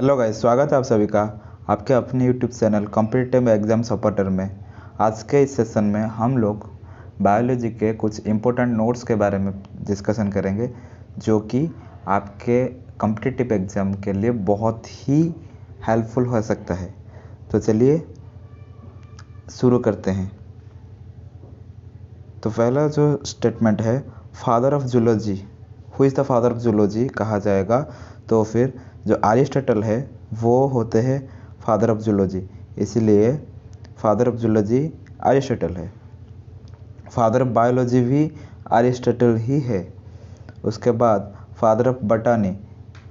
Hello guys, स्वागत है आप सभी का आपके अपने YouTube channel competitive exam supporter में। आज के इस सेशन में हम लोग बायोलॉजी के कुछ इम्पोर्टेंट नोट्स के बारे में डिस्कशन करेंगे, जो कि आपके कॉम्पिटिटिव एग्ज़ाम के लिए बहुत ही हेल्पफुल हो सकता है। तो चलिए शुरू करते हैं। तो पहला जो स्टेटमेंट है, father of zoology, who is the father of zoology कहा जाएगा, तो फिर जो अरिस्टोटल है वो होते हैं फादर ऑफ जूलॉजी, इसीलिए फादर ऑफ जूलॉजी अरिस्टोटल है। फादर ऑफ बायोलॉजी भी अरिस्टोटल ही है। उसके बाद फादर ऑफ बॉटनी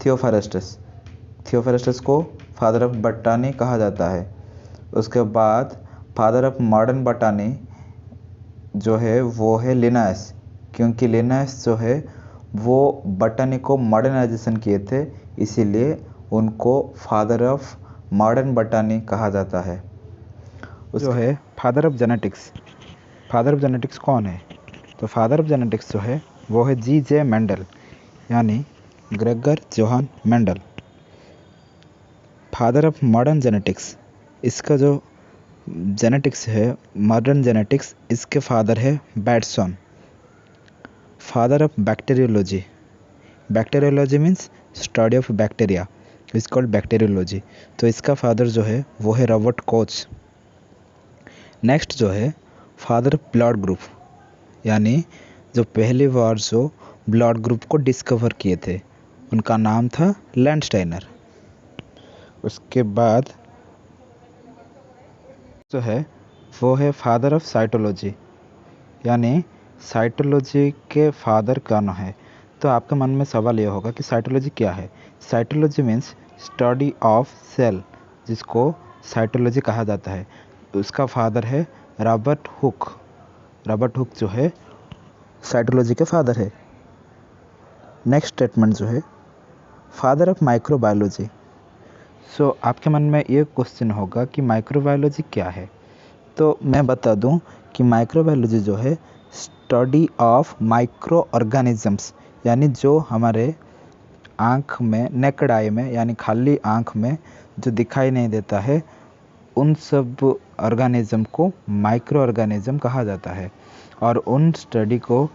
थियोफरेस्टस, थियोफरेस्टस को फादर ऑफ बॉटनी कहा जाता है। उसके बाद फादर ऑफ मॉडर्न बॉटनी जो है वो है लिनायस, क्योंकि लिनायस जो है वो बॉटनी को मॉडर्नाइजेशन किए थे, इसीलिए उनको फादर ऑफ मॉडर्न बॉटनी कहा जाता है। जो है father of genetics, father of genetics कौन है? तो फादर ऑफ जेनेटिक्स जो है वो है G.J. मेंडल, यानी Gregor Johan Mendel. Father of modern genetics, इसका जो जेनेटिक्स है मॉडर्न जेनेटिक्स, इसके फादर है Bateson. Father of bacteriology, bacteriology means study of bacteria, is called bacteriology, तो इसका फादर जो है वो है रॉबर्ट कोच। नेक्स्ट जो है फादर ऑफ ब्लड ग्रुप, यानी जो पहली बार जो ब्लड ग्रुप को डिस्कवर किए थे उनका नाम था लैंडस्टाइनर। उसके बाद जो है वो है फादर ऑफ साइटोलॉजी, यानी साइटोलॉजी के फादर कौन है? तो आपके मन में सवाल ये होगा कि साइटोलॉजी क्या है। Cytology means study of cell, जिसको साइटोलॉजी कहा जाता है। उसका फादर है रॉबर्ट हुक। रॉबर्ट हुक जो है साइटोलॉजी के फादर है। नेक्स्ट स्टेटमेंट जो है फादर ऑफ माइक्रोबायोलॉजी। सो आपके मन में ये क्वेश्चन होगा कि माइक्रोबायोलॉजी क्या है? तो मैं बता दूं कि माइक्रोबायोलॉजी जो है स्टडी ऑफ माइक्रो ऑर्गेनिजम्स, यानी जो हमारे आँख में नेकेड आई में, यानी खाली आँख में जो दिखाई नहीं देता है, उन सब ऑर्गेनिज्म को माइक्रो ऑर्गेनिज्म कहा जाता है। और उन स्टडी को,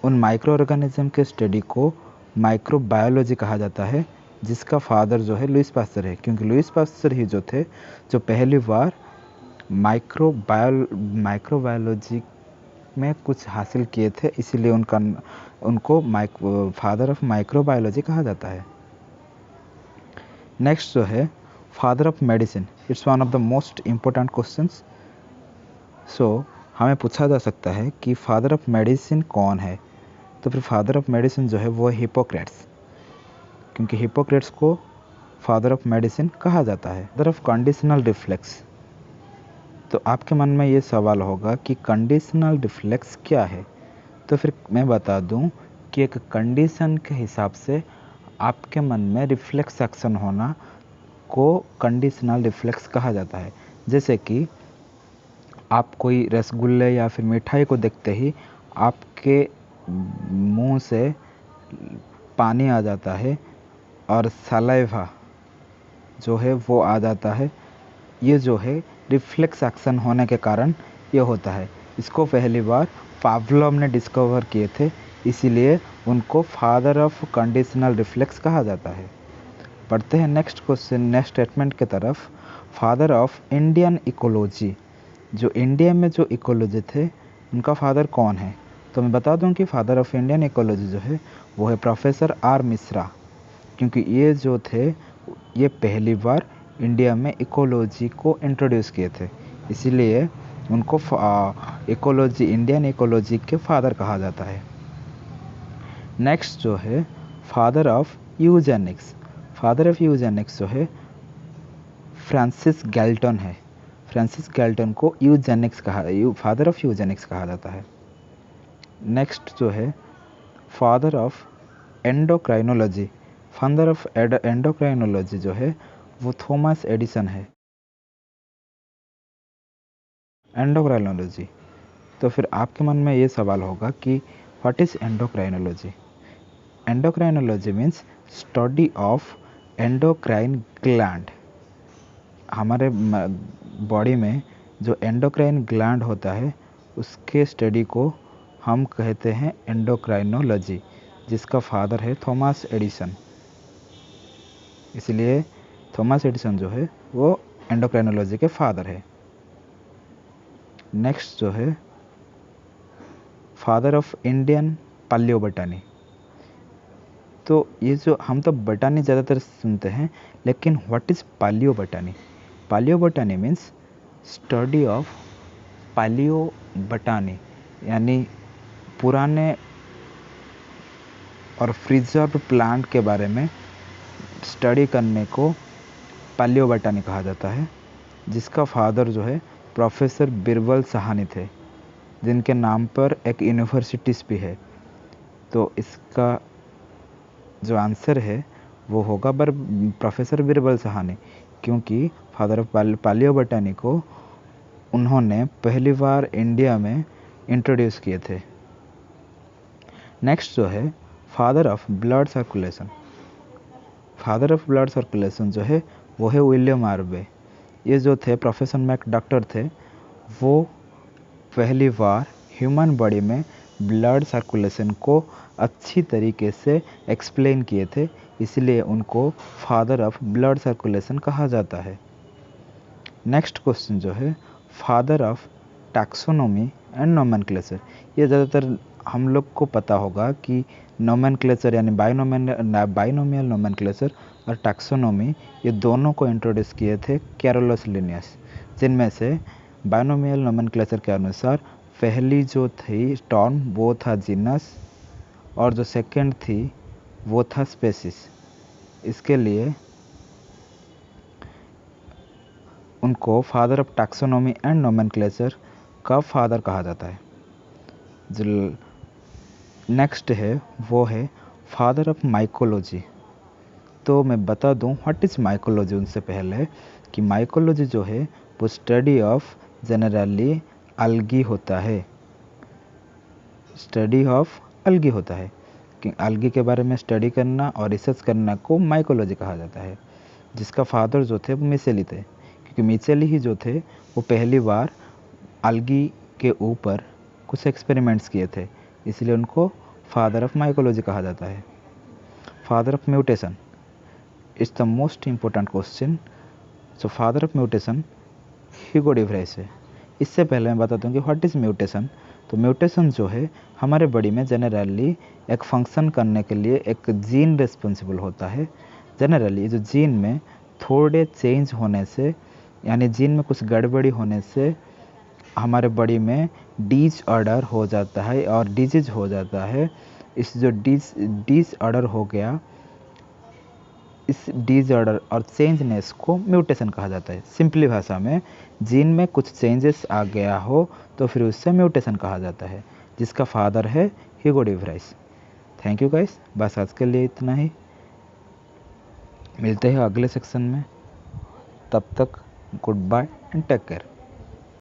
उन माइक्रो ऑर्गेनिज्म के स्टडी को माइक्रोबायोलॉजी कहा जाता है, जिसका फादर जो है लुईस पास्चर है, क्योंकि लुईस पास्चर ही जो थे जो पहली बार माइक्रोबायोलॉजी में कुछ हासिल किए थे, इसीलिए उनको फादर ऑफ माइक्रोबायोलॉजी कहा जाता है। नेक्स्ट जो है father of medicine, it's one of the most important questions. So हमें पूछा जा सकता है कि फादर ऑफ मेडिसिन कौन है? तो फिर फादर ऑफ मेडिसिन जो है वो है हिप्पोक्रेट्स, क्योंकि हिप्पोक्रेट्स को फादर ऑफ मेडिसिन कहा जाता है। फादर ऑफ कंडीशनल रिफ्लेक्स, तो आपके मन में ये सवाल होगा कि कंडीशनल रिफ्लेक्स क्या है? तो फिर मैं बता दूं कि एक कंडीशन के हिसाब से आपके मन में रिफ्लेक्स एक्शन होना को कंडीशनल रिफ्लेक्स कहा जाता है। जैसे कि आप कोई रसगुल्ले या फिर मिठाई को देखते ही आपके मुंह से पानी आ जाता है और सलाइवा जो है वो आ जाता है। ये जो है रिफ्लेक्स एक्शन होने के कारण ये होता है। इसको पहली बार पावलोव ने डिस्कवर किए थे, इसीलिए उनको फादर ऑफ कंडीशनल रिफ्लेक्स कहा जाता है। पढ़ते हैं नेक्स्ट क्वेश्चन, नेक्स्ट स्टेटमेंट की तरफ। फादर ऑफ इंडियन इकोलॉजी, जो इंडिया में जो इकोलॉजी थे उनका फादर कौन है? तो मैं बता दूं कि फादर ऑफ इंडियन इकोलॉजी जो है वो है प्रोफेसर आर मिश्रा, क्योंकि ये जो थे ये पहली बार इंडिया में इकोलॉजी को इंट्रोड्यूस किए थे, इसीलिए उनको इकोलॉजी, इंडियन इकोलॉजी के फादर कहा जाता है। नेक्स्ट जो है father of Eugenix, father of Eugenix जो है फ्रांसिस गैल्टन है। फ्रांसिस गैल्टन को यूजेनिक्स फादर ऑफ यूजेनिक्स कहा जाता है। नेक्स्ट जो है father of endocrinology, father of endocrinology जो है वो थॉमस एडिसन है। एंडोक्राइनोलॉजी, तो फिर आपके मन में ये सवाल होगा कि what is endocrinology? Endocrinology means study of endocrine gland, हमारे बॉडी में जो एंडोक्राइन ग्लैंड होता है उसके स्टडी को हम कहते हैं एंडोक्राइनोलॉजी, जिसका फादर है थॉमस एडिसन। इसलिए थॉमस एडिसन जो है वो एंडोक्राइनोलॉजी के फादर है। नेक्स्ट जो है फादर ऑफ इंडियन पालियोबोटानी। तो ये जो हम तो बटानी ज़्यादातर सुनते हैं, लेकिन what is palaeobotany? Palaeobotany means study of palaeobotany, यानी पुराने और प्रिजर्व्ड प्लांट के बारे में स्टडी करने को पालियोबोटानी कहा जाता है, जिसका फादर जो है प्रोफेसर बिरबल साहनी थे, जिनके नाम पर एक यूनिवर्सिटीज़ भी है। तो इसका जो आंसर है वो होगा प्रोफेसर बिरबल साहनी, क्योंकि फादर ऑफ पालियोबोटानी को उन्होंने पहली बार इंडिया में इंट्रोड्यूस किए थे। नेक्स्ट जो है father of blood circulation. Father of blood circulation जो है वो है विलियम आर्वे। ये जो थे प्रोफेसर में एक डॉक्टर थे, वो पहली बार ह्यूमन बॉडी में ब्लड सर्कुलेशन को अच्छी तरीके से एक्सप्लेन किए थे, इसलिए उनको फादर ऑफ ब्लड सर्कुलेशन कहा जाता है। नेक्स्ट क्वेश्चन जो है father of taxonomy and nomenclature. ये ज़्यादातर हम लोग को पता होगा कि नोमेनक्लेचर यानी बाइनोमियल नोमेनक्लेचर और टैक्सोनॉमी ये दोनों को इंट्रोड्यूस किए थे कैरोलस लिनियस, जिनमें से बाइनोमियल नोमेनक्लेचर के अनुसार पहली जो थी टर्म वो था जीनस और जो सेकंड थी वो था स्पेसिस। इसके लिए उनको father of taxonomy and nomenclature का फादर कहा जाता है। जो नेक्स्ट है वो है फादर ऑफ माइकोलॉजी। तो मैं बता दूं व्हाट इज़ माइकोलॉजी उनसे पहले कि माइकोलॉजी जो है वो स्टडी ऑफ जनरली अलगी होता है, स्टडी ऑफ अलगी होता है कि अलगी के बारे में स्टडी करना और रिसर्च करना को माइकोलॉजी कहा जाता है, जिसका फादर जो थे वो मिचेली थे, क्योंकि मिचेली ही जो थे वो पहली बार अलगी के ऊपर कुछ एक्सपेरिमेंट्स किए थे, इसलिए उनको फादर ऑफ माइकोलॉजी कहा जाता है। Father of mutation is the most important question. So father of mutation Hugo de Vries है। इससे पहले मैं बताता हूँ कि व्हाट इज़ म्यूटेशन। तो म्यूटेशन जो है हमारे बॉडी में जनरली एक फंक्शन करने के लिए एक जीन रिस्पॉन्सिबल होता है। जनरली जो जीन में थोड़े चेंज होने से, यानी जीन में कुछ गड़बड़ी होने से हमारे बॉडी में डिसऑर्डर हो जाता है और डिजीज हो जाता है। इस जो डिसऑर्डर हो गया, इस डिसऑर्डर और चेंजनेस को म्यूटेशन कहा जाता है। सिंपली भाषा में जीन में कुछ चेंजेस आ गया हो तो फिर उससे म्यूटेशन कहा जाता है, जिसका फादर है Hugo de Vries. Thank you guys, बस आज के लिए इतना ही। मिलते हैं अगले सेक्शन में, तब तक goodbye and take care.